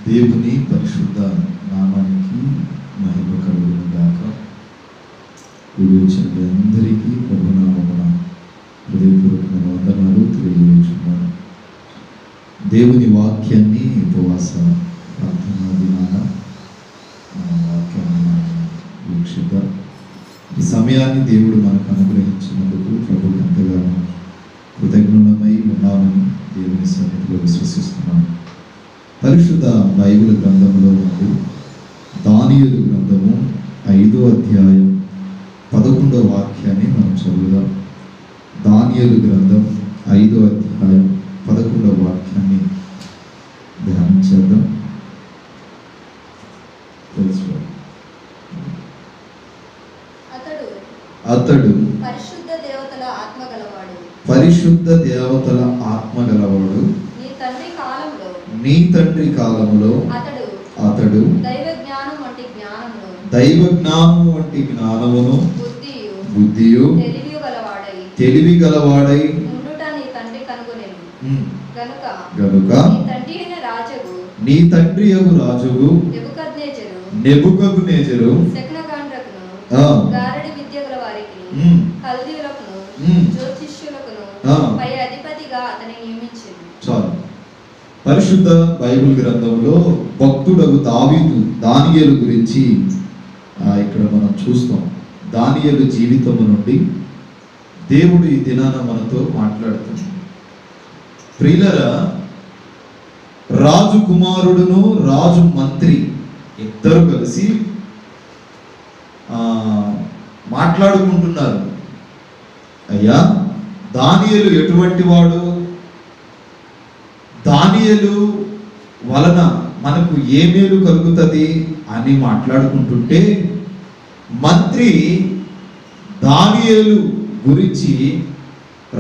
దేవుని పరిశుద్ధ నామానికి మహిమ కలుగును గాక. కూడి వచ్చిన అందరికీ ప్రభునామమున హృదయపూర్వకమైన వందనాలు తెలియజేస్తున్నాను. దేవుని వాక్యాన్ని ఉపవాస ప్రార్థనా దినాన వాక్యాన్ని వీక్షిద్దాం. ఈ సమయాన్ని దేవుడు మనకు అనుగ్రహించినందుకు ప్రభువుకి ఎంతగానో కృతజ్ఞులమై ఉన్నామని దేవుని సన్నిధిలో విశ్వసిస్తున్నాను. పరిశుద్ధ బైబిల్ గ్రంథంలో నుండి దానియేలు గ్రంథము 5వ అధ్యాయం 11వ వాక్యాన్ని మనం చదువుదాం. దానియేలు గ్రంథం 5వ అధ్యాయం 11వ వాక్యాన్ని ధ్యానం చేద్దాం. అతడు పరిశుద్ధ దేవతల ఆత్మ గలవాడు. నీ తండ్రి కాలములో అతడు దైవ జ్ఞానము వంటి జ్ఞానమును బుద్ధియు తెలివి గలవాడై గనుక నీ తండ్రి యగు రాజుగు నెబుకద్నెజరు గారడి విద్య గల వారికి కల్దీయులకును జ్యోతిష్యులకును పై అధిపతిగా అతనిని నియమించింది. చాలు. పరిశుద్ధ బైబిల్ గ్రంథంలో భక్తుడగు దావీదు దానియేలు గురించి ఇక్కడ మనం చూస్తాం. దానియేలు జీవితం నుండి దేవుడు ఈ దినాన మనతో మాట్లాడుతుంది. ప్రియులరా, రాజు కుమారుడును రాజు మంత్రి ఇద్దరు కలిసి మాట్లాడుకుంటున్నారు. అయ్యా, దానియేలు ఎటువంటి వాడు, దానియేలు వలన మనకు ఏ మేలు కలుగుతుంది అని మాట్లాడుకుంటుంటే మంత్రి దానియేలు గురించి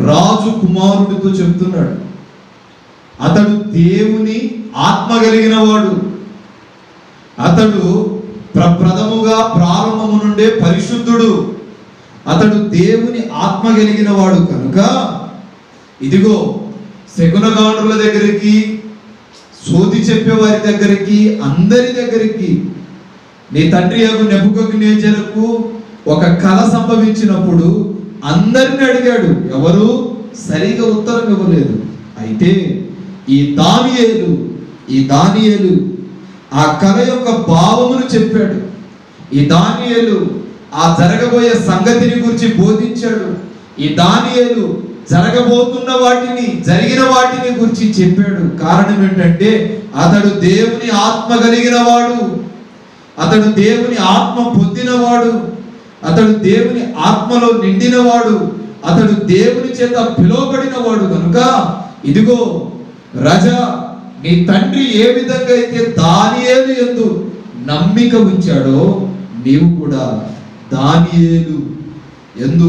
రాజు కుమారుడితో చెప్తున్నాడు. అతడు దేవుని ఆత్మ కలిగిన వాడు. అతడు ప్రథముగా ప్రారంభము నుండే పరిశుద్ధుడు. అతడు దేవుని ఆత్మ కలిగిన వాడు కనుక ఇదిగో శకునగాండ్రుల దగ్గరికి, సోది చెప్పేవారి దగ్గరికి, అందరి దగ్గరికి, నీ తండ్రి యగు నెబుకద్నెజరుకు ఒక కల సంభవించినప్పుడు అందరిని అడిగాడు. ఎవరు సరిగా ఉత్తరం ఇవ్వలేదు. అయితే ఈ దానియేలు ఆ కళ యొక్క భావమును చెప్పాడు. ఈ దానియేలు ఆ జరగబోయే సంగతిని గురించి బోధించాడు. ఈ దానియేలు జరగబోతున్న వాటిని, జరిగిన వాటిని గురించి చెప్పాడు. కారణం ఏంటంటే అతడు దేవుని ఆత్మ కలిగిన వాడు, అతడు దేవుని ఆత్మ పొందినవాడు, అతడు దేవుని ఆత్మలో నిండినవాడు, అతడు దేవుని చేత పిలువబడినవాడు కనుక ఇదిగో రాజా, నీ తండ్రి ఏ విధంగా అయితే దానియేలు యందు నమ్మిక ఉంచాడో నీవు కూడా దానియేలు యందు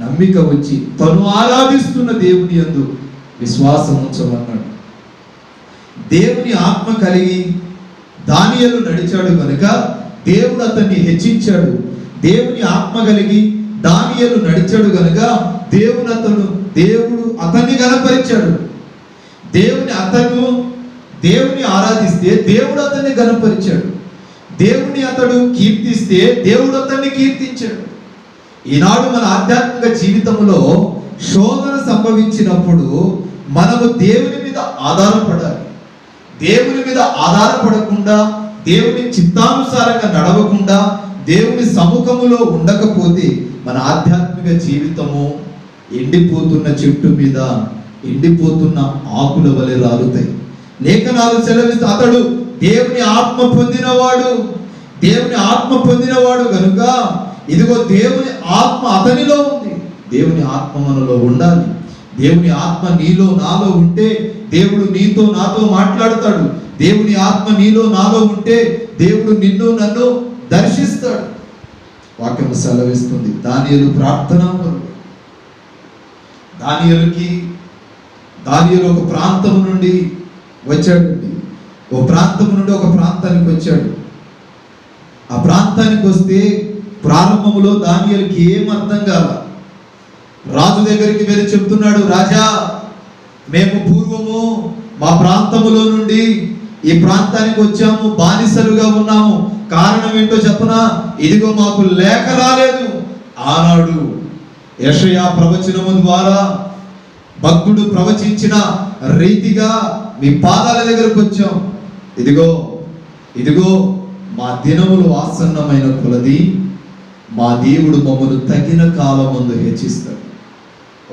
నమ్మిక ఉంచి తను ఆరాధిస్తున్న దేవుని యందు విశ్వాసం ఉంచమన్నాడు. దేవుని ఆత్మ కలిగి దానియేలు నడిచాడు కనుక దేవుడు అతన్ని హెచ్చించాడు. దేవుని ఆత్మ కలిగి దానియేలు నడిచాడు కనుక దేవుడు అతన్ని గణపరిచాడు. దేవుని ఆరాధిస్తే దేవుడు అతన్ని గణపరిచాడు. అతడు కీర్తిస్తే దేవుడు అతన్ని కీర్తించాడు. ఈనాడు మన ఆధ్యాత్మిక జీవితంలో శోధన సంభవించినప్పుడు మనము దేవుని మీద ఆధారపడాలి. దేవుని మీద ఆధారపడకుండా, దేవుని చిత్తానుసారంగా నడవకుండా, దేవుని సముఖములో ఉండకపోతే మన ఆధ్యాత్మిక జీవితము ఎండిపోతున్న చెట్టు మీద ఎండిపోతున్న ఆకుల వలె రాలుతాయి. లేఖనాలు సెలవిస్తూ అతడు దేవుని ఆత్మ పొందినవాడు కనుక ఇదిగో దేవుని ఆత్మ అతనిలో ఉంది. దేవుని ఆత్మ మనలో ఉండాలి. దేవుని ఆత్మ నీలో నాలో ఉంటే దేవుడు నీతో నాతో మాట్లాడతాడు. దేవుని ఆత్మ నీలో నాలో ఉంటే దేవుడు నిన్ను నన్ను దర్శిస్తాడు. వాక్యం సెలవిస్తుంది. దానియేలు ప్రార్థనాపరుడు. దానియేలు ఒక ప్రాంతం నుండి వచ్చాడండి. ఒక ప్రాంతానికి వచ్చాడు. ఆ ప్రాంతానికి వస్తే ప్రారంభంలో దానియేలుకి ఏం అర్థం కాల. రాజు దగ్గరికి వెళ్ళి చెప్తున్నాడు, రాజా, మేము పూర్వము మా ప్రాంతములో నుండి ఈ ప్రాంతానికి వచ్చాము, బానిసలుగా ఉన్నాము. కారణం ఏంటో చెప్పనా? ఇదిగో మాకు లేఖ రాలేదు. ఆనాడు యెషయా ప్రవచనము ద్వారా భక్తుడు ప్రవచించిన రీతిగా మీ పాదాల దగ్గరకు వచ్చాం. ఇదిగో ఇదిగో మా దినములు ఆసన్నమైన కొలది మా దేవుడు మమ్మను తగిన కాలమందు హెచ్చిస్తాడు.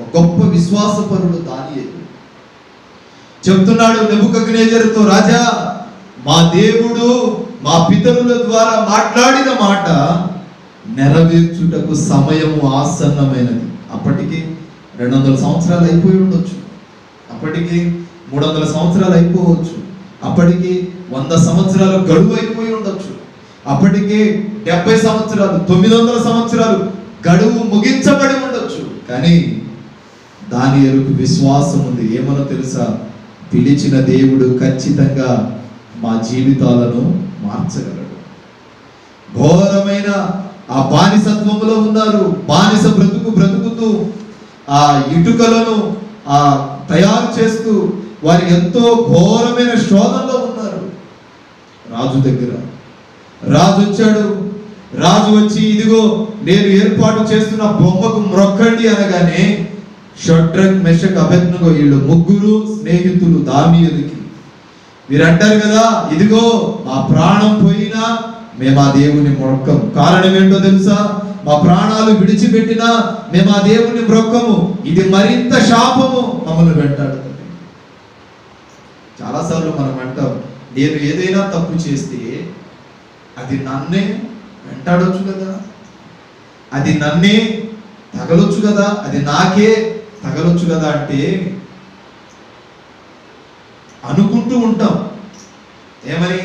ఒక గొప్ప విశ్వాసపరుడు దానియేలు చెప్తున్నాడు నెబుకద్నెజరుతో, రాజా, మా దేవుడు మా పితరుల ద్వారా మాట్లాడిన మాట నెరవేర్చుటకు సమయము ఆసన్నమైనది. అప్పటికి 200 సంవత్సరాలు అయిపోయి ఉండొచ్చు, అప్పటికి 300 సంవత్సరాలు అయిపోవచ్చు, అప్పటికి 100 సంవత్సరాలు గడువు అయిపోయి ఉండొచ్చు, అప్పటికి 70 సంవత్సరాలు 900 సంవత్సరాలు గడువు ముగించబడి ఉండొచ్చు. కానీ దానియేలుకు విశ్వాసం ఉంది. ఏమనో తెలుసా? పిలిచిన దేవుడు ఖచ్చితంగా మా జీవితాలను మార్చగలడు. ఘోరమైన ఆ బానిసత్వంలో ఉన్నారు. బానిస బ్రతుకుతూ ఆ ఇటుకలను తయారు చేస్తూ వారు ఎంతో ఘోరమైన శోధనలో ఉన్నారు. రాజు దగ్గర రాజు వచ్చాడు. రాజు వచ్చి, ఇదిగో నేను ఏర్పాటు చేస్తున్న బొమ్మకు మ్రొక్కండి అనగానే షడ్రక్, మెషక్, అబేద్నెగో వీళ్ళు ముగ్గురు స్నేహితులు దానియేలుకి వీరు అంటారు కదా, ఇదిగో మా ప్రాణం పోయినా మేము ఆ దేవుని మొక్కము. కారణం ఏంటో తెలుసా? మా ప్రాణాలు విడిచిపెట్టినా మేము ఆ దేవుని మొక్కము. ఇది మరింత శాపము మమ్మల్ని వెంటాడుతుంది. చాలాసార్లు మనం అంటాం, నేను ఏదైనా తప్పు చేస్తే అది నన్నే వెంటాడొచ్చు కదా, అది నన్నే తగలొచ్చు కదా, అది నాకే తగలొచ్చు కదా అంటే అనుకుంటూ ఉంటాం. ఏమని?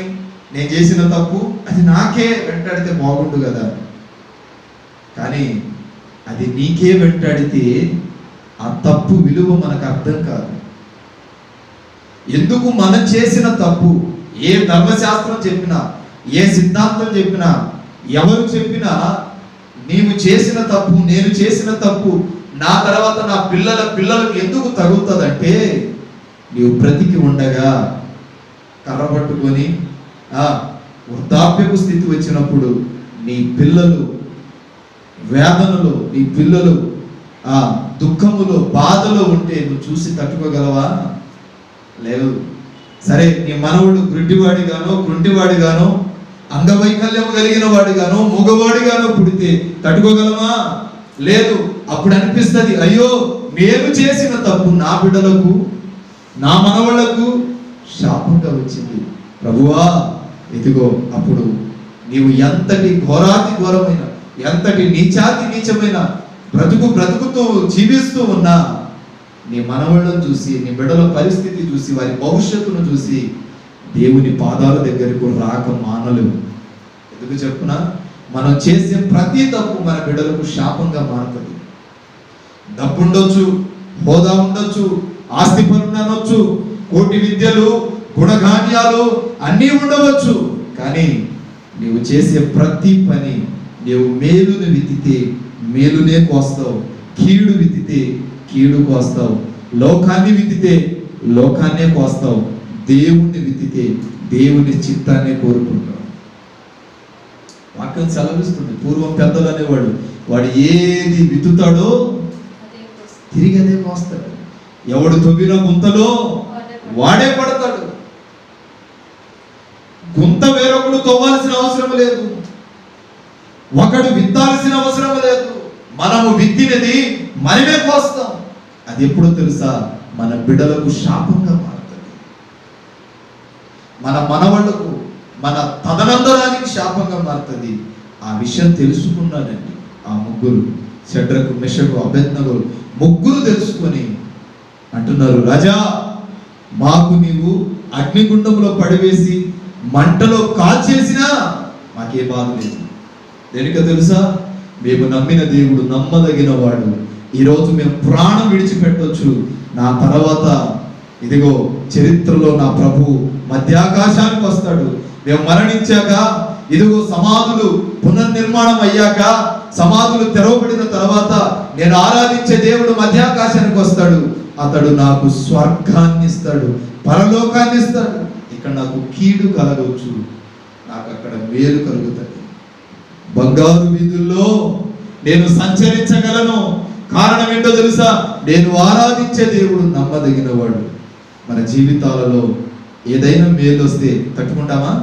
నేను చేసిన తప్పు అది నాకే వెంటాడితే బాగుండు కదా. కానీ అది నీకే వెంటాడితే ఆ తప్పు విలువ మనకు అర్థం కాదు. ఎందుకు మనం చేసిన తప్పు, ఏ ధర్మశాస్త్రం చెప్పినా, ఏ సిద్ధాంతం చెప్పినా, ఎవరు చెప్పినా, నీవు చేసిన తప్పు, నేను చేసిన తప్పు నా తర్వాత నా పిల్లలకు ఎందుకు తగులుతుందంటే, నీవు బ్రతికి ఉండగా కర్ర పట్టుకొని వృద్ధాప్యపు స్థితి వచ్చినప్పుడు నీ పిల్లలు వేదనలో, నీ పిల్లలు దుఃఖములో, బాధలో ఉంటే నువ్వు చూసి తట్టుకోగలవా? లేదు. సరే, నీ మనవుడు గుడ్డివాడిగానో అంగవైకల్యం కలిగిన వాడిగానో మగవాడిగానో పుడితే తట్టుకోగలమా? లేదు. అప్పుడు అనిపిస్తుంది, అయ్యో నేను చేసిన తప్పు నా బిడ్డలకు, నా మనవళ్లకు శాపంగా వచ్చింది. ప్రభువా, ఇదిగో అప్పుడు నీవు ఎంతటి ఘోరాతి ఘోరమైన, ఎంతటి నీచమైన బ్రతుకుతూ జీవిస్తూ ఉన్నా నీ మనవళ్ళను చూసి, నీ బిడ్డల పరిస్థితి చూసి, వారి భవిష్యత్తును చూసి దేవుని పాదాల దగ్గరకు రాక మానలేవు. ఎందుకు చెప్పునా? మనం చేసే ప్రతి తప్పు మన బిడ్డలకు శాపంగా మారుతుంది. డబ్బు ఉండొచ్చు, హోదా ఉండొచ్చు, ఆస్తి పనులు అనొచ్చు, కోటి విద్యలు, గుణగాన్యాలు అన్నీ ఉండవచ్చు. కానీ నీవు చేసే ప్రతి పని, నీవు మేలును విత్తితే మేలునే కోస్తావు, కీడు విత్తితే కీడు కోస్తావు, లోకాన్ని విత్తితే లోకాన్నే కోస్తావు, దేవుణ్ణి విత్తితే దేవుని చిత్తాన్నే కోరుకుంటావు. వాక్యం సెలవిస్తుంది. పూర్వం పెద్దలు అనేవాడు, వాడు ఏది విత్తుతాడో తిరిగి అదే కోస్తాడు. ఎవడు తవ్విన గుంతలో వాడే పడతాడు. గుంత వేరొకడు తవ్వాల్సిన అవసరం లేదు, ఒకడు విత్తాల్సిన అవసరం లేదు. మనము విత్తినది మనమే కోస్తాం. అది ఎప్పుడో తెలుసా? మన బిడ్డలకు శాపంగా మారుతుంది, మన మనవాళ్లకు, మన తదనంతరానికి శాపంగా మారుతుంది. ఆ విషయం తెలుసుకున్నానండి ఆ ముగ్గురు, షడ్రకు, మెషకు, అబేద్నెగో ముగ్గురు తెలుసుకొని అంటున్నారు, రాజా, మాకు నీవు అగ్నిగుండంలో పడివేసి మంటలో కాల్చేసినా మాకే బాధ లేదు. దేనికో తెలుసా? మేము నమ్మిన దేవుడు నమ్మదగిన వాడు. ఈరోజు మేము ప్రాణం విడిచిపెట్టొచ్చు, నా తర్వాత ఇదిగో చరిత్రలో నా ప్రభు మధ్యాకాశానికి వస్తాడు. మేము మరణించాక ఇదిగో సమాధులు పునర్నిర్మాణం అయ్యాక, సమాధులు తెరవబడిన తర్వాత నేను ఆరాధించే దేవుడు మధ్యాకాశానికి వస్తాడు. అతడు నాకు స్వర్గాన్ని ఇస్తాడు, పరలోకాన్ని ఇస్తాడు. ఇక ఇక్కడ నాకు కీడు కలగవచ్చు, నాకు అక్కడ మేలు కలుగుతుంది. బంగారు వీధుల్లో నేను సంచరించగలను. కారణం ఏంటో తెలుసా? నేను ఆరాధించే దేవుడు నమ్మదగిన వాడు. మన జీవితాలలో ఏదైనా మేలు వస్తే తట్టుకుంటామా?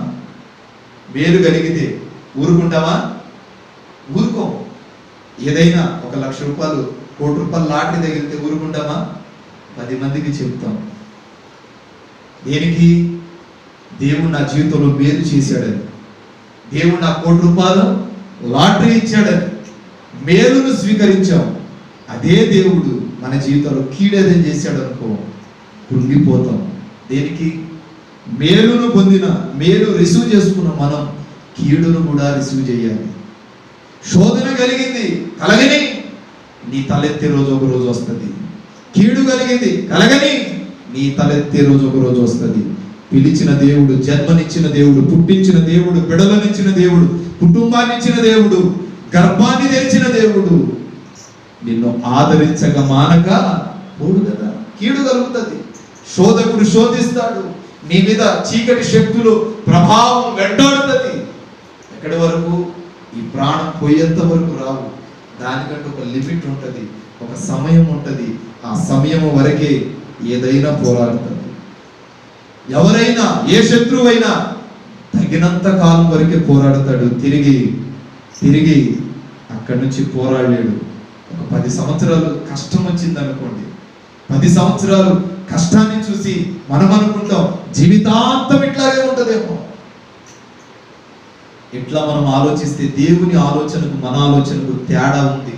మేలు కలిగితే ఊరుకుంటామా? ఊరుకో. ఏదైనా 1,00,000 రూపాయలు, 1,00,00,000 రూపాయలు లాటరీ తగిలితే ఊరుకుంటామా? 10 మందికి చెప్తాం. దేనికి? దేవుడు నా జీవితంలో మేలు చేశాడని, దేవుడు నా 1,00,00,000 రూపాయలు లాటరీ ఇచ్చాడని మేలును స్వీకరించాం. అదే దేవుడు మన జీవితంలో కీడేదని చేశాడు అనుకో, కృంగిపోతాం. దేనికి? మేలును పొందిన, మేలు రిసీవ్ చేసుకున్న మనం కీడును కూడా రిసీవ్ చేయాలి. శోధన కలిగింది, కలగని, నీ తలెత్తే రోజు ఒక రోజు వస్తుంది. కీడు కలిగింది, కలగని, నీ తలెత్తే రోజు ఒక రోజు వస్తుంది. పిలిచిన దేవుడు, జన్మనిచ్చిన దేవుడు, పుట్టించిన దేవుడు, బిడలనిచ్చిన దేవుడు, కుటుంబాన్ని ఇచ్చిన దేవుడు, గర్భాన్ని తెరిచిన దేవుడు నిన్ను ఆదరించక మానక పోడు కదా. కీడు కలుగుతుంది, శోధకుడు శోధిస్తాడు, నీ మీద చీకటి శక్తులు ప్రభావం వెంటాడుతుంది. ఎక్కడి వరకు? ఈ ప్రాణం పోయేంత వరకు రావు. దానికంటే ఒక లిమిట్ ఉంటుంది, ఒక సమయం ఉంటుంది. ఆ సమయం వరకే ఏదైనా పోరాడుతుంది. ఎవరైనా, ఏ శత్రువైనా తగినంత కాలం వరకే పోరాడతాడు. తిరిగి అక్కడి నుంచి పోరాడలేడు. ఒక 10 సంవత్సరాలు కష్టం వచ్చింది అనుకోండి, 10 సంవత్సరాలు కష్టాన్ని చూసి మనం అనుకుంటాం జీవితాంతం ఇట్లాగే ఉంటుందేమో. ఇట్లా మనం ఆలోచిస్తే దేవుని ఆలోచనకు మన ఆలోచనకు తేడా ఉంది.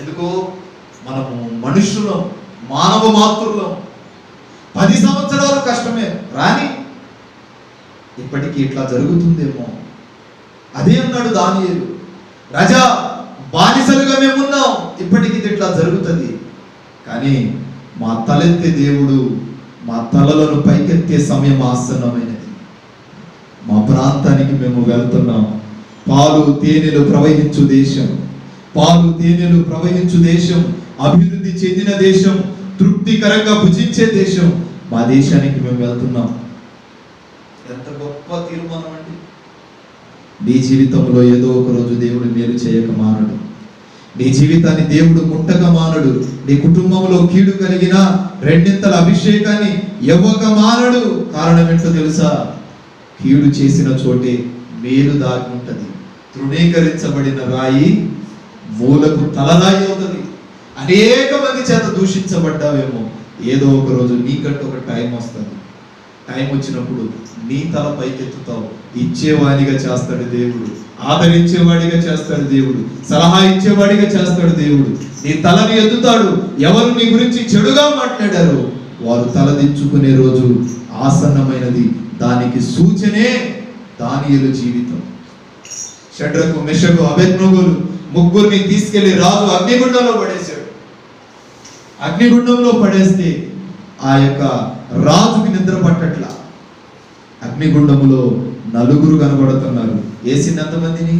ఎందుకో మనము మనుషులం, మానవ మాతృలం. 10 సంవత్సరాలు కష్టమే రాని ఇప్పటికీ ఇట్లా జరుగుతుందేమో. అదే అన్నాడు దానియేలు, రాజా బానిసలుగా మేమున్నాం, ఇప్పటికీ ఇట్లా జరుగుతుంది. కానీ మా తలెత్తే దేవుడు మా తలలను పైకెత్తే సమయం ఆసన్నమైనది. మా ప్రాంతానికి మేము వెళ్తున్నాం. పాలు తేనెలు ప్రవహించు దేశం, పాలు తేనెలు ప్రవహించు దేశం, అభివృద్ధి చెందిన దేశం, తృప్తికరంగా భుజించే దేశం. మా దేశానికి మేము వెళ్తున్నాం. ఎంత గొప్ప తీర్మానం అండి. నీ జీవితంలో ఏదో ఒక రోజు దేవుడు మేలు చేయక మానడు. నీ జీవితాన్ని దేవుడు ముట్టక మానడు. నీ కుటుంబంలో కీడు కలిగిన 2 అభిషేకాన్ని ఇవ్వక మానడు. కారణం ఏంటో తెలుసా? కీడు చేసిన చోటే మేలు దాగి ఉంటది. తృణీకరించబడిన రాయి మూలకు తలరాయి అవుతుంది. అనేక మంది చేత దూషించబడ్డావేమో, ఏదో ఒక రోజు నీకంటూ ఒక టైం వస్తుంది. టైం వచ్చినప్పుడు నీ తల పైకెత్తుతావు. ఇచ్చేవాడిగా చేస్తాడు దేవుడు, ఆదరించేవాడిగా చేస్తాడు దేవుడు, సలహా ఇచ్చేవాడిగా చేస్తాడు దేవుడు. నీ తలని ఎత్తుతాడు. ఎవరు నీ గురించి చెడుగా మాట్లాడారో వారు తలదించుకునే రోజు ఆసన్నమైనది. దానికి సూచనే దానియేలు జీవితం. షడ్రకు, మెషకు, అబేద్నెగోలు ముగ్గురిని తీసుకెళ్లి రాజు అగ్నిగుండంలో పడేశాడు. అగ్నిగుండంలో పడేస్తే ఆ యొక్క రాజుకి నిద్ర పట్టట్లా. అగ్నిగుండములో 4 కనబడుతున్నారు. వేసింది ఎంతమందిని?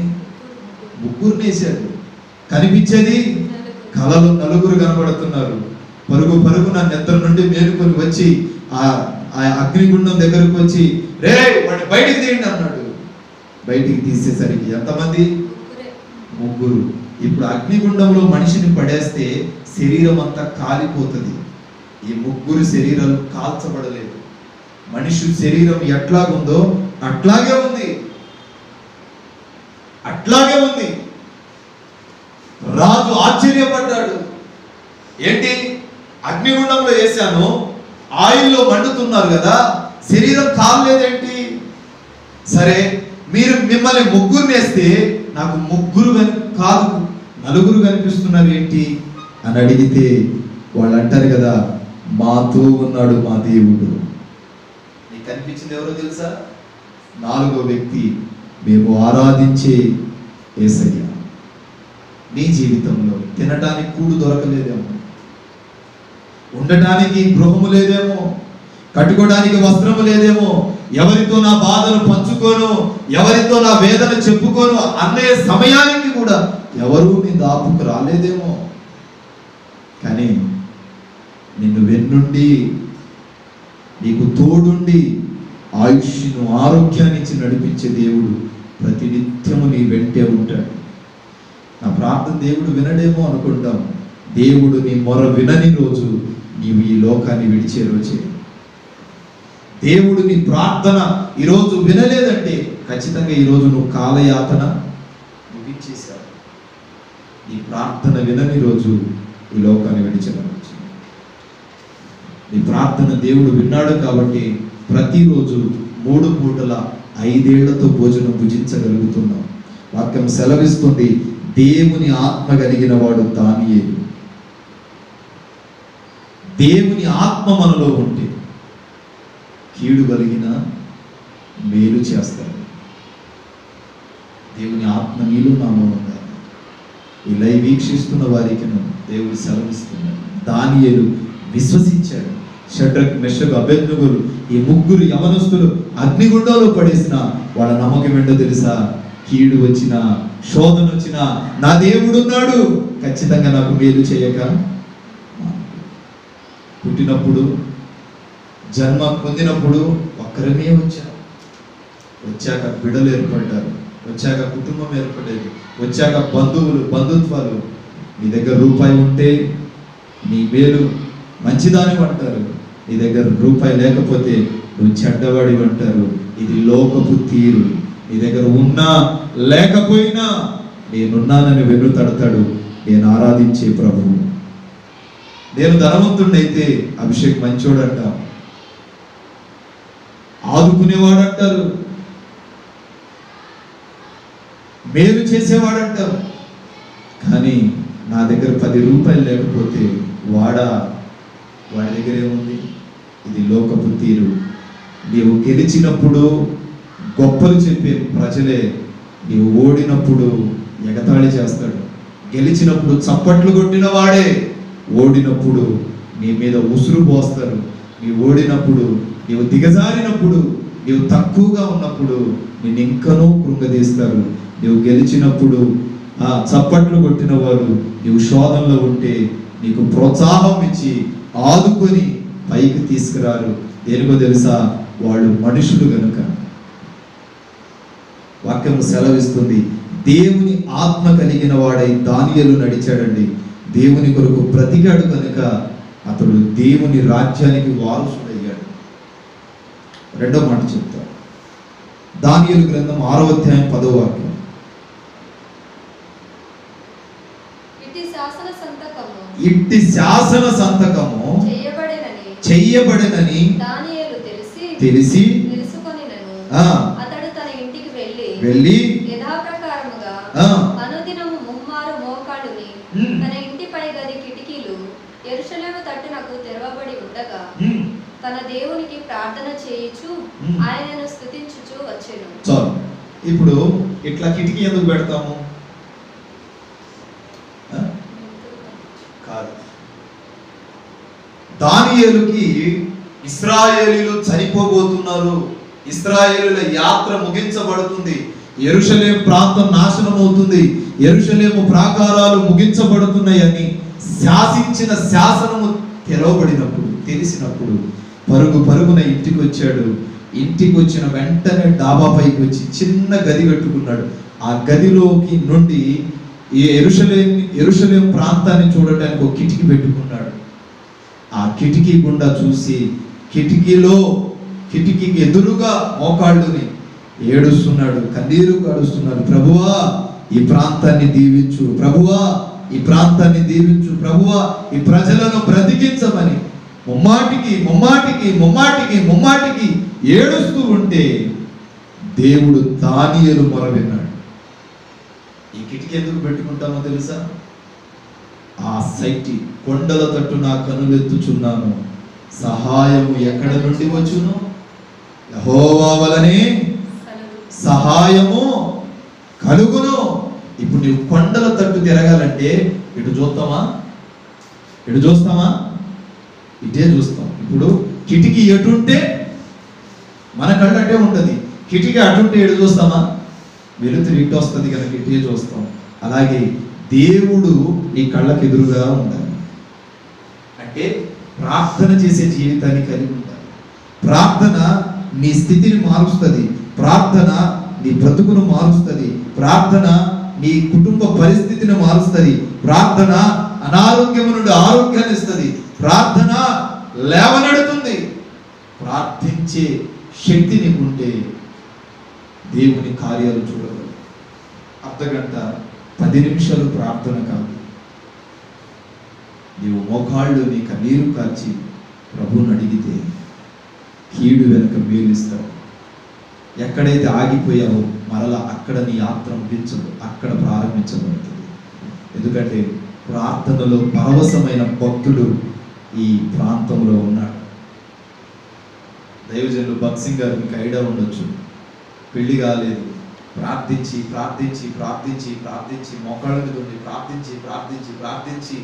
3 వేశాడు. కనిపించేది కలలో 4 కనబడుతున్నారు. పరుగున నిద్ర నుండి మేలుకొని వచ్చి ఆ అగ్నిగుండం దగ్గరకు వచ్చి, రే వాడిని బయటికి తీయండి అన్నాడు. బయటికి తీసేసరికి ఎంతమంది? 3. ఇప్పుడు అగ్నిగుండంలో మనిషిని పడేస్తే శరీరం అంతా కాలిపోతుంది. ఈ 3 శరీరాలు కాల్చబడలేదు. మనిషి శరీరం ఎట్లాగుందో అట్లాగే ఉంది. రాజు ఆశ్చర్యపడ్డాడు. ఏంటి, అగ్నిగుండంలో వేశాను, ఆయిల్లో మండుతున్నారు కదా, శరీరం కాలేదేంటి? సరే, మిమ్మల్ని 3 వేస్తే నాకు 3 కాదు 4 కనిపిస్తున్నారు ఏంటి అని అడిగితే వాళ్ళు అంటారు కదా, మాతో ఉన్నాడు మా దేవుడు. నీకు కనిపించింది ఎవరో తెలుసా? 4వ వ్యక్తి, మేము ఆరాధించే యేసయ్య. నీ జీవితంలో తినటానికి కూడు దొరకలేదేమో, ఉండటానికి గృహము లేదేమో, కట్టుకోవడానికి వస్త్రము లేదేమో, ఎవరితో నా బాధను పంచుకోను, ఎవరితో నా వేదన చెప్పుకోను అనే సమయానికి కూడా ఎవరు నీ దాపుకు రాలేదేమో. కానీ నిన్ను వెన్నుండి నీకు తోడుండి ఆయుష్ను ఆరోగ్యాన్ని ఇచ్చి నడిపించే దేవుడు ప్రతినిత్యము నీ వెంటే ఉంటాడు. నా ప్రార్థన దేవుడు వినడేమో అనుకుంటాం. దేవుడు నీ మొర వినని రోజు నీవు ఈ లోకాన్ని విడిచే రోజే. దేవుడు నీ ప్రార్థన ఈరోజు వినలేదంటే ఖచ్చితంగా ఈరోజు నువ్వు కాలయాతన ముగించేశావు. నీ ప్రార్థన వినని రోజు ఈ లోకాన్ని విడిచిన రోజు. నీ ప్రార్థన దేవుడు విన్నాడు కాబట్టి ప్రతిరోజు 3 పూటల 5 ఏళ్లతో భోజనం భుజించగలుగుతున్నాం. వాక్యం సెలవిస్తుంది, దేవుని ఆత్మ కలిగిన వాడు దానియేలు. దేవుని ఆత్మ మనలో ఉంటే కీడు కలిగిన మేలు చేస్తాడు. దేవుని ఆత్మ నీలో నాలో ఉండాలి. ఈ లైవ్ వీక్షిస్తున్న వారికి దేవుడు సెలవిస్తున్నాడు. దానియేలు విశ్వసించాడు. షడ్రక్, మెషక్, అబేద్నెగోలు ఈ 3 యవనస్తులు అగ్నిగుండంలో పడేసిన వాళ్ళ నమ్మకం ఏంటో తెలుసా? కీడు వచ్చినా, శోధన వచ్చినా నా దేవుడు ఉన్నాడు, ఖచ్చితంగా నాకు మేలు చేయక. పుట్టినప్పుడు, జన్మ పొందినప్పుడు ఒక్కరమే వచ్చారు. వచ్చాక బిడ్డలు ఏర్పడ్డారు, వచ్చాక కుటుంబం ఏర్పడేది, వచ్చాక బంధుత్వాలు. నీ దగ్గర రూపాయి ఉంటే నీ మేలు మంచిదాని అంటారు, నీ దగ్గర రూపాయి లేకపోతే నువ్వు చెడ్డవాడి అంటారు. ఇది లోకపు తీరు. నీ దగ్గర ఉన్నా లేకపోయినా నేనున్నానని వెన్నుతడతాడు నేను ఆరాధించే ప్రభువు. నేను ధనవంతుడైతే అభిషేక్ మంచోడంట, ఆదుకునేవాడంటారు, మేలు చేసేవాడంటారు. కానీ నా దగ్గర 10 రూపాయలు లేకపోతే వాడి దగ్గర ఏముంది? ఇది లోకపు తీరు. నీవు గెలిచినప్పుడు గొప్పలు చెప్పే ప్రజలే నీవు ఓడినప్పుడు ఎగతాళి చేస్తాడు. గెలిచినప్పుడు చప్పట్లు కొట్టిన వాడే ఓడినప్పుడు నీ మీద ఉసురు పోస్తారు. నీవు ఓడినప్పుడు, నీవు దిగజారినప్పుడు, నీవు తక్కువగా ఉన్నప్పుడు నిన్ను ఇంకనూ కృంగదీస్తారు. నీవు గెలిచినప్పుడు చప్పట్లు కొట్టిన వారు నీవు శోధనలో ఉంటే నీకు ప్రోత్సాహం ఇచ్చి ఆదుకొని పైకి తీసుకురారు. దేనికో తెలుసా? వాళ్ళు మనుషులు గనుక. వాక్యం సెలవిస్తుంది, దేవుని ఆత్మ కలిగిన వాడై దానియేలు నడిచాడండి. దేవుని కొరకు బ్రతికాడు కనుక అతడు దేవుని రాజ్యానికి వారసుడయ్యాడు. 2వ మాట చెప్తాడు. దానియేలు గ్రంథం 6వ అధ్యాయం 10వ వాక్యం. ఇట్టి శాసన సంతకము చెయ్యబడెనని తెలిసి అతడు తన ఇంటికి వెళ్ళి యథాప్రకారముగా అనుదినము 3 మారు మోకాడుని తన ఇంటి పై గది కిటికీలు యెరూషలేము తట్టునకు తెరవబడి ఉండగా తన దేవునికి ప్రార్థన చేయుచు ఆయనను స్తుతించుచు వచ్చెను. చాలు. ఇప్పుడు ఇట్లా కిటికీ ఎందుకు పెడతాము? కాదు, దానియేలుకి ఇశ్రాయేలీయులు చనిపోబోతున్నారు, ఇశ్రాయేలీయుల యాత్ర ముగించబడుతుంది, యెరూషలేము ప్రాంతం నాశనం అవుతుంది, యెరూషలేము ప్రాకారాలు ముగించబడుతున్నాయని శాసించిన శాసనము తెరవబడినప్పుడు, తెలిసినప్పుడు పరుగున ఇంటికి వచ్చాడు. ఇంటికి వచ్చిన వెంటనే డాబా పైకి వచ్చి చిన్న గది కట్టుకున్నాడు. ఆ గదిలోకి నుండి ఈ యెరూషలేము ప్రాంతాన్ని చూడటానికి ఒక కిటికీ పెట్టుకున్నాడు. ఆ కిటికీ గుండా చూసి కిటికీకి ఎదురుగా మోకాళ్ళుని ఏడుస్తున్నాడు, కన్నీరు కాడుస్తున్నాడు. ప్రభువా ఈ ప్రాంతాన్ని దీవించు, ప్రభువా ఈ ప్రాంతాన్ని దీవించు, ప్రభువా ఈ ప్రజలను బ్రతికించమని ముమ్మాటికి ఏడుస్తూ ఉంటే దేవుడు దానియేలు మొర విన్నాడు. ఈ కిటికీ ఎందుకు పెట్టుకుంటామో తెలుసా? ఆ సైటి కొండల తట్టు నా కనులెత్తుచున్నాను, సహాయము ఎక్కడ నుండి వచ్చును? యెహోవా వలనే సహాయము కలుగును. ఇప్పుడు నీవు కొండల తట్టు తిరగాలంటే ఇటు చూస్తామా? ఇటే చూస్తాం. ఇప్పుడు కిటికీ ఎటుంటే మన కళ్ళు అటే ఉంటుంది, కిటికీ అటుంటే ఎటు చూస్తామా? వెలుతురు ఇటు వస్తుంది కనుక ఇటే చూస్తాం. అలాగే దేవుడు నీ కళ్ళకు ఎదురుగా ఉండాలి. అంటే ప్రార్థన చేసే జీవితాన్ని కలిగి ఉండాలి. ప్రార్థన నీ స్థితిని మారుస్తుంది, ప్రార్థన నీ బ్రతుకును మారుస్తుంది, ప్రార్థన నీ కుటుంబ పరిస్థితిని మారుస్తుంది, ప్రార్థన అనారోగ్యము నుండి ఆరోగ్యాన్ని ఇస్తుంది, ప్రార్థన లేవనెడుతుంది. ప్రార్థించే శక్తి నీకుంటే దేవుని కార్యాలు చూడగలవు. అర్ధగంట 10 నిమిషాలు ప్రార్థన కాదు, నీవు మోకాళ్ళు నీ కన్నీరు కార్చి ప్రభువుని అడిగితే కీడు వెనుక మేలుస్తావు. ఎక్కడైతే ఆగిపోయావో మరలా అక్కడ నీ యాత్ర ముగించదు, అక్కడ ప్రారంభించబడుతుంది. ఎందుకంటే ప్రార్థనలో పరవశమైన భక్తుడు ఈ ప్రాంతంలో ఉన్నాడు. దైవజనులు భక్త్ సింగ్ గారు మీకు ఐడియా ఉండొచ్చు. పెళ్లి కాలేదు, ప్రార్థించి ప్రార్థించి ప్రార్థించి ప్రార్థించి మోకాళ్ళ మీద ఉండి ప్రార్థించి ప్రార్థించి ప్రార్థించి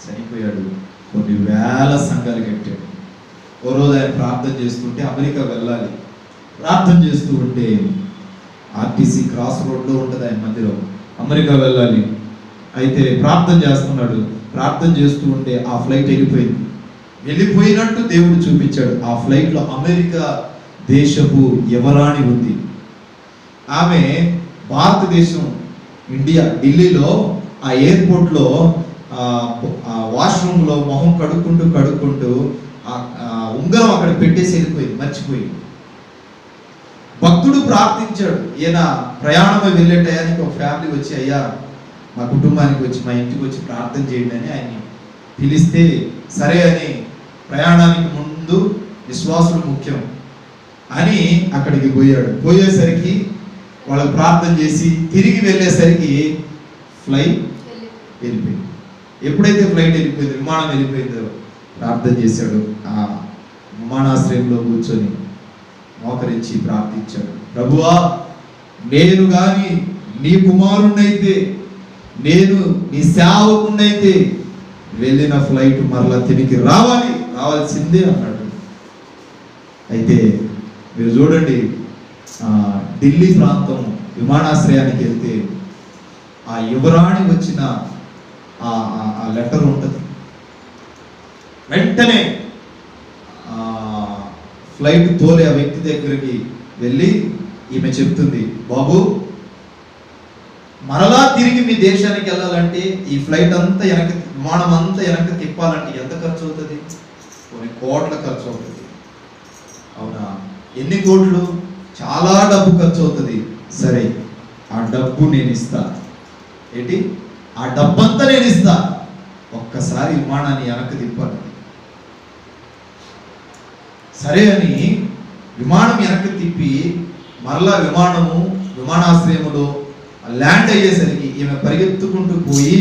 చనిపోయాడు. కొన్ని వేల సంఘాలు కట్టాడు. ఓ రోజు ఆయన ప్రార్థన చేస్తుంటే అమెరికా వెళ్ళాలి, ప్రార్థన చేస్తూ ఉంటే ఆర్టీసీ క్రాస్ రోడ్లో ఉంటుంది ఆయన మందిరం, అమెరికా వెళ్ళాలి. అయితే ప్రార్థన చేస్తున్నాడు, ప్రార్థన చేస్తూ ఉంటే ఆ ఫ్లైట్ వెళ్ళిపోయినట్టు దేవుడు చూపించాడు. ఆ ఫ్లైట్లో అమెరికా దేశపు యువరాణి ఉంది. ఆమె భారతదేశం ఇండియా ఢిల్లీలో ఆ ఎయిర్పోర్ట్లో వాష్రూమ్లో మొహం కడుక్కుంటూ ఉంగరం అక్కడ పెట్టేసి వెళ్ళిపోయింది, మర్చిపోయి. భక్తుడు ప్రార్థించాడు. ఈయన ప్రయాణమై వెళ్ళే టయానికి ఒక ఫ్యామిలీ వచ్చి, అయ్యా మా కుటుంబానికి వచ్చి మా ఇంటికి వచ్చి ప్రార్థన చేయండి అని ఆయన్ని పిలిస్తే సరే అని, ప్రయాణానికి ముందు విశ్వాసులు ముఖ్యం అని అక్కడికి పోయాడు. పోయేసరికి వాళ్ళకి ప్రార్థన చేసి తిరిగి వెళ్ళేసరికి ఫ్లైట్ వెళ్ళిపోయింది. ఎప్పుడైతే ఫ్లైట్ వెళ్ళిపోయింది, విమానం వెళ్ళిపోయిందో ప్రార్థన చేశాడు. ఆ విమానాశ్రయంలో కూర్చొని మోకరించి ప్రార్థించాడు. ప్రభువా, నేను కానీ నీ కుమారుణ్ణైతే, నేను నీ సేవకుణ్ణైతే వెళ్ళిన ఫ్లైట్ మరలా తిరిగి రావాల్సిందే అన్నాడు. అయితే మీరు చూడండి, ఢిల్లీ ప్రాంతం విమానాశ్రయానికి వెళ్తే ఆ యువరాణి వచ్చిన ఆ లెటర్ ఉంటుంది. వెంటనే ఫ్లైట్ తోలే ఆ వ్యక్తి దగ్గరికి వెళ్ళి ఈమె చెప్తుంది, బాబు మరలా తిరిగి మీ దేశానికి వెళ్ళాలంటే ఈ ఫ్లైట్ అంతా విమానం అంతా వెనక్కి తిప్పాలంటే ఎంత ఖర్చు అవుతుంది? కొన్ని కోట్ల ఖర్చు అవుతుంది. అవునా? ఎన్ని కోట్లు? చాలా డబ్బు ఖర్చు అవుతుంది. సరే, ఆ డబ్బు నేను ఇస్తా. ఏంటి? ఆ డబ్బంతా నేను ఇస్తా, ఒక్కసారి విమానాన్ని వెనక్కి తిప్పాలి. సరే అని విమానం వెనక్కి తిప్పి మరలా విమానాశ్రయములో ల్యాండ్ అయ్యేసరికి ఈమె పరిగెత్తుకుంటూ పోయి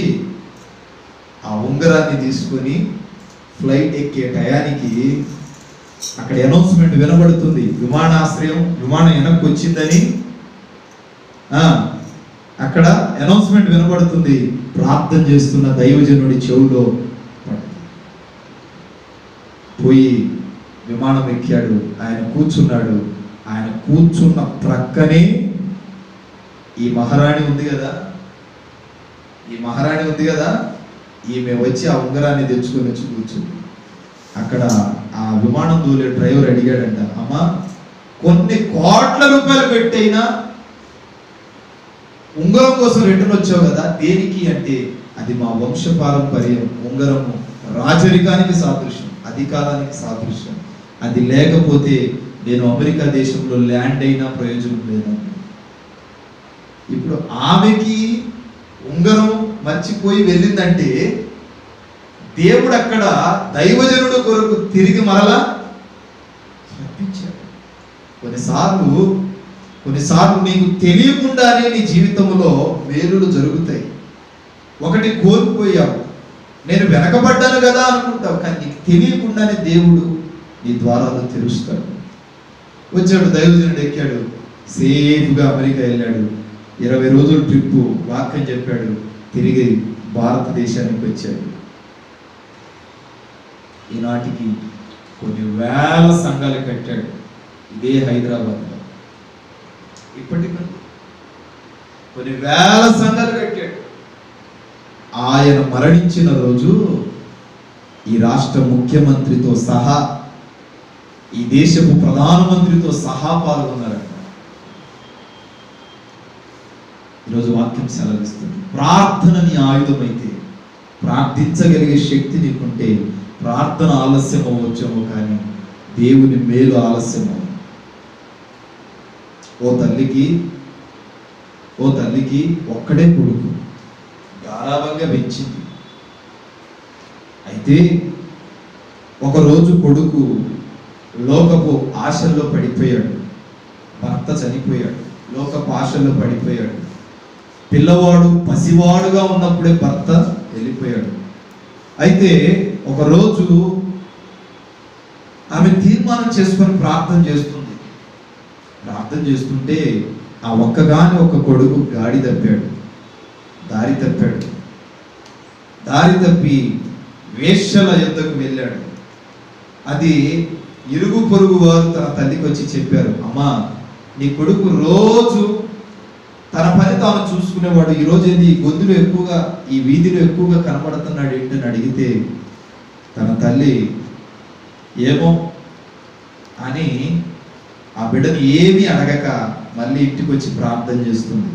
ఆ ఉంగరాన్ని తీసుకొని ఫ్లైట్ ఎక్కే టయానికి అక్కడ అనౌన్స్మెంట్ వినబడుతుంది, విమానం వెనక్కి వచ్చిందని. అక్కడ అనౌన్స్మెంట్ వినబడుతుంది. ప్రార్థన చేస్తున్న దైవజనుడి చెవులో పోయి విమానం ఎక్కాడు. ఆయన కూర్చున్నాడు. ఆయన కూర్చున్న ప్రక్కనే ఈ మహారాణి ఉంది కదా, ఈమె వచ్చి ఆ ఉంగరాన్ని తెచ్చుకొని వచ్చి కూర్చుంది. అక్కడ ఆ విమానం దూలే డ్రైవర్ అడిగాడంట, అమ్మా కొన్ని కోట్ల రూపాయలు పెట్టైనా ఉంగరం కోసం రిటర్న్ వచ్చావు కదా, దేనికి అంటే అది మా వంశపారంపర్యం. ఉంగరము రాజరికానికి సాదృశ్యం, అధికారానికి సాదృశ్యం. అది లేకపోతే నేను అమెరికా దేశంలో ల్యాండ్ అయినా ప్రయోజనం లేదు. ఇప్పుడు ఆమెకి ఉంగరం మర్చిపోయి వెళ్ళిందంటే దేవుడు అక్కడ దైవజనుడు కొరకు తిరిగి మరలా రప్పించాడు. కొన్నిసార్లు నీకు తెలియకుండానే నీ జీవితంలో మేలులు జరుగుతాయి. ఒకటి కోల్పోయావు, నేను వెనకబడ్డాను కదా అనుకుంటావు, కానీ నీకు తెలియకుండానే దేవుడు నీ ద్వారాలు తెరుస్తాడు. వచ్చాడు, దైవజనుడు ఎక్కాడు, సేఫ్గా అమెరికా వెళ్ళాడు. 20 రోజుల ట్రిప్పు, వాక్యం చెప్పాడు, తిరిగి భారతదేశానికి వచ్చాడు. ఈనాటికి కొన్ని వేల సంఘాలు కట్టాడు ఇదే హైదరాబాద్లో. ఇప్పటికీ కొన్ని వేల సంఘాలు కట్టాడు. ఆయన మరణించిన రోజు ఈ రాష్ట్ర ముఖ్యమంత్రితో సహా ఈ దేశపు ప్రధానమంత్రితో సహా పాల్గొన్నారంట. ఈరోజు వాక్యం సెలవిస్తుంది, ప్రార్థన నీ ఆయుధమైతే, ప్రార్థించగలిగే శక్తి నీకుంటే ప్రార్థన ఆలస్యం అవ్వచ్చేమో కానీ దేవుని మేలు ఆలస్యం అవ్వదు. ఓ తల్లికి ఒక్కడే కొడుకు, గారాబంగా పెంచింది. అయితే ఒకరోజు కొడుకు లోకపు ఆశల్లో పడిపోయాడు, భర్త చనిపోయాడు, లోకపు ఆశల్లో పడిపోయాడు. పిల్లవాడు పసివాడుగా ఉన్నప్పుడే భర్త వెళ్ళిపోయాడు. అయితే ఒకరోజు ఆమె తీర్మానం చేసుకొని ప్రార్థన చేస్తుంటే ఆ ఒక్కగాని ఒక కొడుకు దారి తప్పి వేశ్యల యుద్ధకు వెళ్ళాడు. అది ఇరుగు పొరుగు వారు తన తల్లికి వచ్చి చెప్పారు, అమ్మా నీ కొడుకు రోజు తన పని తాను చూసుకునేవాడు, ఈరోజు ఏంది ఈ గొంతులో ఎక్కువగా, ఈ వీధిలో ఎక్కువగా కనబడుతున్నాడు ఏంటని అడిగితే తన తల్లి ఏమో అని ఆ బిడ్డను ఏమీ అడగక మళ్ళీ ఇంటికి వచ్చి ప్రార్థన చేస్తుంది.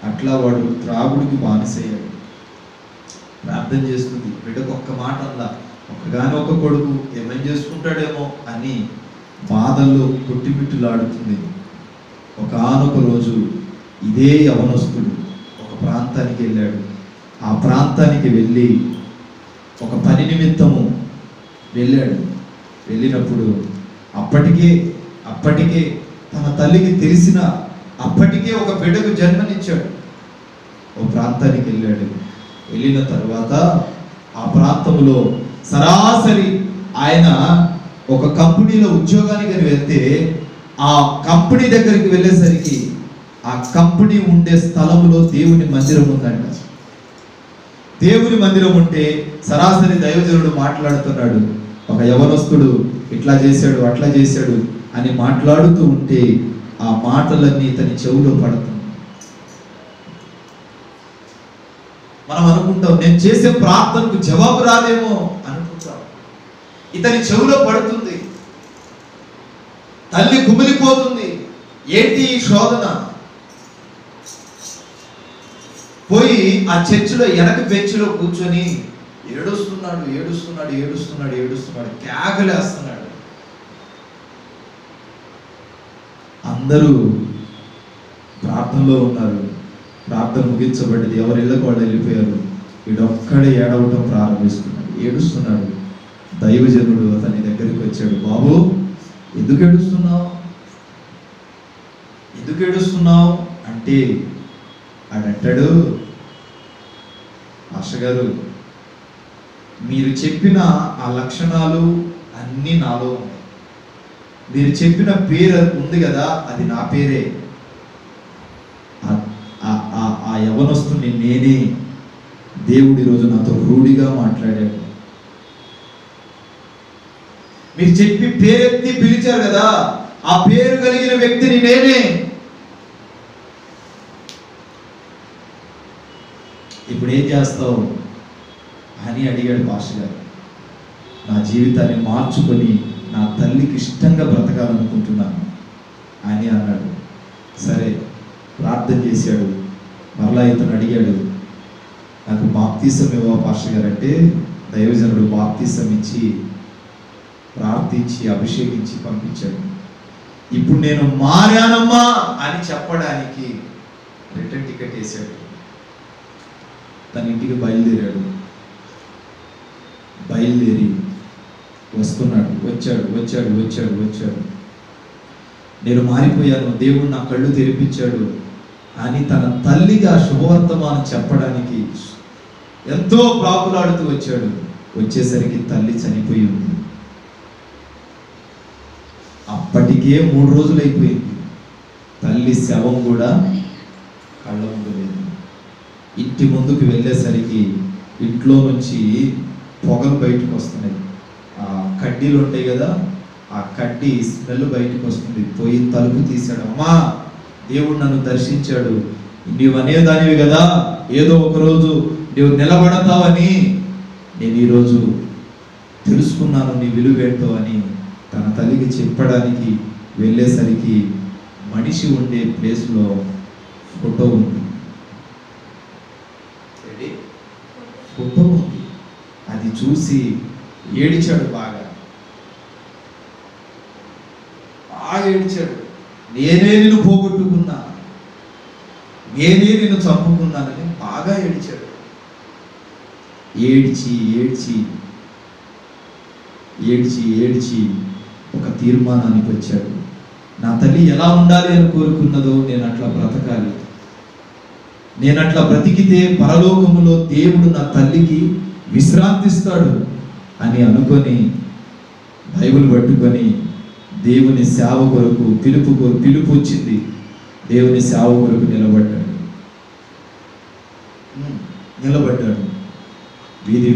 అట్లా వాడు త్రాగుడికి బానిసయ్యాడు. ప్రార్థన చేస్తుంది, బిడ్డకు ఒక్క మాట అలా, ఒక్కగాని ఒక కొడుకు ఏమేం చేసుకుంటాడేమో అని బాధల్లో కొట్టిమిట్టులాడుతుంది. ఒకానొక రోజు ఇదే యవనస్తుడు ఒక ప్రాంతానికి వెళ్ళాడు. ఆ ప్రాంతానికి వెళ్ళి ఒక పని నిమిత్తము వెళ్ళినప్పుడు అప్పటికే తన తల్లికి తెలిసిన అప్పటికే ఒక బిడ్డకు జన్మనిచ్చాడు. ఓ ప్రాంతానికి వెళ్ళిన తర్వాత ఆ ప్రాంతంలో సరాసరి ఆయన ఒక కంపెనీలో ఉద్యోగానికి వెళ్తే ఆ కంపెనీ దగ్గరికి వెళ్ళేసరికి ఆ కంపెనీ ఉండే స్థలంలో దేవుని మందిరం ఉందంట. దేవుని మందిరం ఉంటే సరాసరి దైవజనుడు మాట్లాడుతున్నాడు, ఒక యవనస్తుడు ఇట్లా చేశాడు అట్లా చేశాడు అని మాట్లాడుతూ ఉంటే ఆ మాటలన్నీ ఇతని చెవులో పడుతుంది. మనం అనుకుంటాం నేను చేసే ప్రార్థనకు జవాబు రాదేమో అనుకుంటాం. ఇతని చెవులో పడుతుంది, తల్లి కుమిలిపోతుంది. ఏంటి ఈ శోధన? పోయి ఆ చర్చిలో వెనక బెంచ్లో కూర్చొని ఏడుస్తున్నాడు, కేకలేస్తున్నాడు. అందరూ ప్రార్థనలో ఉన్నారు, ప్రార్థన ముగించబడ్డది, ఎవరి ఇళ్ళకు వాళ్ళు వెళ్ళిపోయారు. వీడొక్కడే ఏడవటం ప్రారంభిస్తున్నాడు, ఏడుస్తున్నాడు. దైవజనుడు అతని దగ్గరికి వచ్చాడు, బాబు ఎందుకు ఏడుస్తున్నావు అంటే ఆడంటాడు, మాస్టర్ గారు మీరు చెప్పిన ఆ లక్షణాలు అన్నీ నాలో ఉన్నాయి. మీరు చెప్పిన పేరు ఉంది కదా, అది నా పేరే. ఆ యవనస్తుని నేనే. దేవుడి రోజు నాతో రూఢిగా మాట్లాడాడు. మీరు చెప్పి పేరెత్తి పిలిచారు కదా, ఆ పేరు కలిగిన వ్యక్తిని నేనే. ఇప్పుడు ఏం చేస్తావు అని అడిగాడు పాస్టర్ గారు. నా జీవితాన్ని మార్చుకొని నా తల్లికి ఇష్టంగా బ్రతకాలనుకుంటున్నాను అని అన్నాడు. సరే ప్రార్థన చేశాడు. మరలా ఇతను అడిగాడు, నాకు బాప్తీసం ఇవ్వ పాస్టర్ గారు అంటే దైవజనుడు బాప్తీసం ఇచ్చి ప్రార్థించి అభిషేకించి పంపించాడు. ఇప్పుడు నేను మారానమ్మా అని చెప్పడానికి రిటర్న్ టికెట్ వేశాడు. తన ఇంటికి బయలుదేరి వచ్చాడు. నేను మారిపోయాను, దేవుడు నా కళ్ళు తెరిపించాడు అని తన తల్లిగా శుభవర్తమానం చెప్పడానికి ఎంతో ప్రాకులాడుతూ వచ్చాడు. వచ్చేసరికి తల్లి చనిపోయి ఉంది. అప్పటికే 3 రోజులు అయిపోయింది. తల్లి శవం కూడా కళ్ళ ముందు లేదు. ఇంటి ముందుకు వెళ్ళేసరికి ఇంట్లో నుంచి పొగలు బయటకు వస్తున్నాయి. ఆ కడ్డీలు ఉంటాయి కదా, ఆ కడ్డీ స్మెల్ బయటకు వస్తుంది. పోయి తలుపు తీశాడు. అమ్మా దేవుడు నన్ను దర్శించాడు, నీవు అనేదానివి కదా ఏదో ఒకరోజు నీవు నిలబడతావని, నేను ఈరోజు తెలుసుకున్నాను నీ విలువేంటో అని తన తల్లికి చెప్పడానికి వెళ్ళేసరికి మనిషి ఉండే ప్లేస్లో ఫోటో ఉంది. ఫోటో ఉంది. అది చూసి ఏడిచాడు, బాగా ఏడిచాడు. నేనే నిన్ను పోగొట్టుకున్నా, నేనే నిన్ను చంపుకున్నానని బాగా ఏడిచాడు. ఏడ్చి ఏడ్చి ఏడ్చి ఏడ్చి ఒక తీర్మానానికి వచ్చాడు. నా తల్లి ఎలా ఉండాలి అని కోరుకున్నదో నేను అట్లా బ్రతకాలి, నేను అట్లా బ్రతికితే పరలోకములో దేవుడు నా తల్లికి విశ్రాంతిస్తాడు అని అనుకొని బైబిల్ పట్టుకొని దేవుని సేవ కొరకు పిలుపు వచ్చింది. దేవుని సేవ కొరకు నిలబడ్డాడు.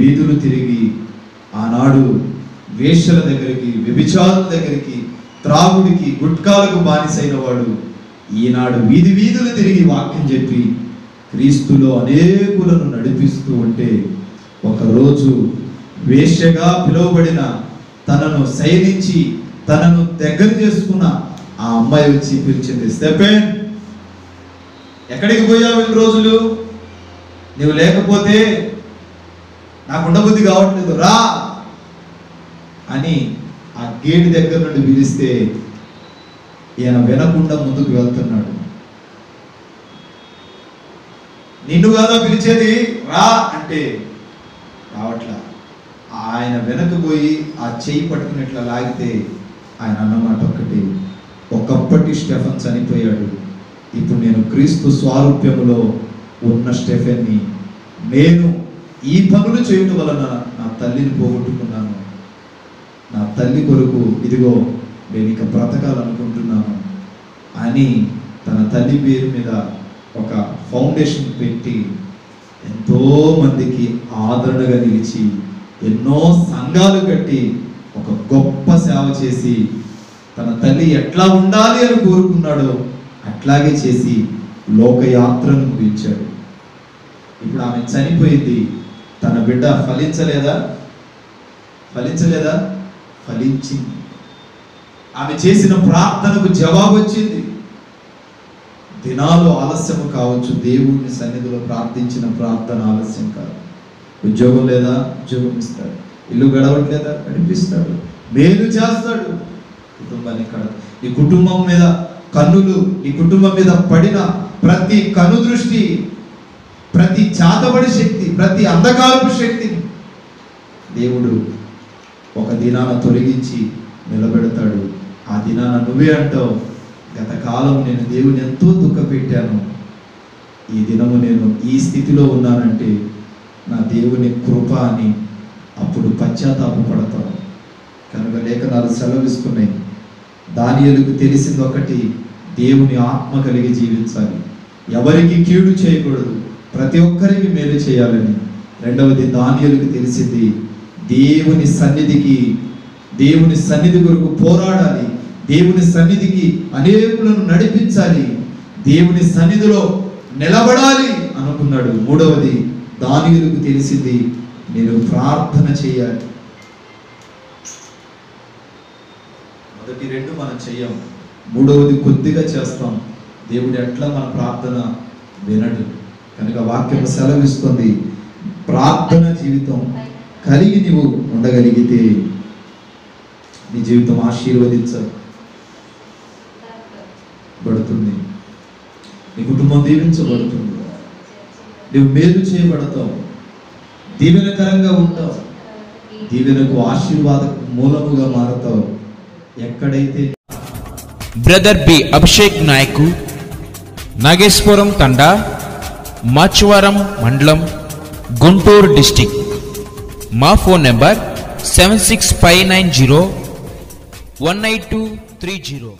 వీధులు తిరిగి ఆనాడు వేశ్యల దగ్గరికి, వ్యభిచారుల దగ్గరికి, త్రాగుడికి, గుట్కాలకు బానిసైన వాడు ఈనాడు వీధులు తిరిగి వాక్యం చెప్పి క్రీస్తులో అనేకులను నడిపిస్తూ ఉంటే, ఒకరోజు వేశ్యగా పిలువబడిన, తనను శయనించి తనను దగ్గర చేసుకున్న ఆ అమ్మాయి వచ్చి పిలిచింది, స్టెఫెన్, ఎక్కడికి పోయావు ఇన్ని రోజులు? నువ్వు లేకపోతే నాకు ఉండబుద్ధి కావట్లేదు, రా అని ఆ గేటు దగ్గర నుండి పిలిస్తే ఈయన వినకుండా ముందుకు వెళ్తున్నాడు. నిన్ను కాదా పిలిచేది, రా అంటే రావట్లా. ఆయన వెనకపోయి ఆ చెయ్యి పట్టుకున్నట్లా లాగితే ఆయన అన్నమాట ఒక్కటి, ఒకప్పటి స్టెఫెన్ చనిపోయాడు, ఇప్పుడు నేను క్రీస్తు స్వారూప్యములో ఉన్న స్టెఫెన్ని, నేను ఈ పనులు చేయడం వలన నా తల్లిని పోగొట్టుకున్నాను, నా తల్లి కొరకు ఇదిగో నేను ఇక బ్రతకాలనుకుంటున్నాను అని తన తల్లి పేరు మీద ఒక ఫౌండేషన్ పెట్టి ఎంతో మందికి ఆదరణగా నిలిచి ఎన్నో సంఘాలు కట్టి ఒక గొప్ప సేవ చేసి తన తల్లి ఎట్లా ఉండాలి అని కోరుకున్నాడో అట్లాగే చేసి లోకయాత్రను ముగించాడు. ఇప్పుడు ఆమె చనిపోయింది, తన బిడ్డ ఫలించలేదా? ఫలించింది. ఆమె చేసిన ప్రార్థనకు జవాబు వచ్చింది. దినాలు ఆలస్యం కావచ్చు, దేవుని సన్నిధిలో ప్రార్థించిన ప్రార్థన ఆలస్యం కాదు. ఉద్యోగం లేదా? ఉద్యోగం ఇస్తాడు. ఇల్లు గడవట్లేదా? గడిపిస్తాడు. మేలు చేస్తాడు. కుటుంబాన్ని నీ కుటుంబం మీద కన్నులు, నీ కుటుంబం మీద పడిన ప్రతి కను దృష్టి, ప్రతి చాతబడి శక్తి, ప్రతి అంధకారపు శక్తిని దేవుడు ఒక దినాన తొలగించి నిలబెడతాడు. ఆ దినాన నువ్వే అంటావు, గత కాలం నేను దేవుని ఎంతో దుఃఖపెట్టాను, ఈ దినము నేను ఈ స్థితిలో ఉన్నానంటే నా దేవుని కృప అని అప్పుడు పశ్చాత్తాపపడతాను. కనుక లేఖనాలు సెలవిస్తున్నాయి, దానియేలుకు తెలిసింది ఒకటి, దేవుని ఆత్మ కలిగి జీవించాలి, ఎవరికి కీడు చేయకూడదు, ప్రతి ఒక్కరికి మేలు చేయాలని. రెండవది, దానియేలుకు తెలిసింది దేవుని సన్నిధి కొరకు పోరాడాలి, దేవుని సన్నిధికి అనేకులను నడిపించాలి, దేవుని సన్నిధిలో నిలబడాలి అనుకున్నాడు. మూడవది, దానియేలుకు తెలిసింది నేను ప్రార్థన చేయాలి. మొదటి రెండు మనం చెయ్యం, మూడవది కొద్దిగా చేస్తాం. దేవుడు ఎట్లా మన ప్రార్థన వినడు. కనుక వాక్యం సెలవిస్తుంది, ప్రార్థన జీవితం కలిగి నీవు ఉండగలిగితే నీ జీవితం ఆశీర్వదించబడుతుంది, నీ కుటుంబం దీవించబడుతుంది, నువ్వు మేలు చేయబడతావు, దీవెనకరంగా ఉంటావు, దీవెనకు ఆశీర్వాద మూలముగా మారుతావు. ఎక్కడైతే బ్రదర్ బి అభిషేక్ నాయకు, నాగేశ్వరం తండా, మాచువరం మండలం, గుంటూరు డిస్టిక్. మా ఫోన్ నెంబర్ 7659018230.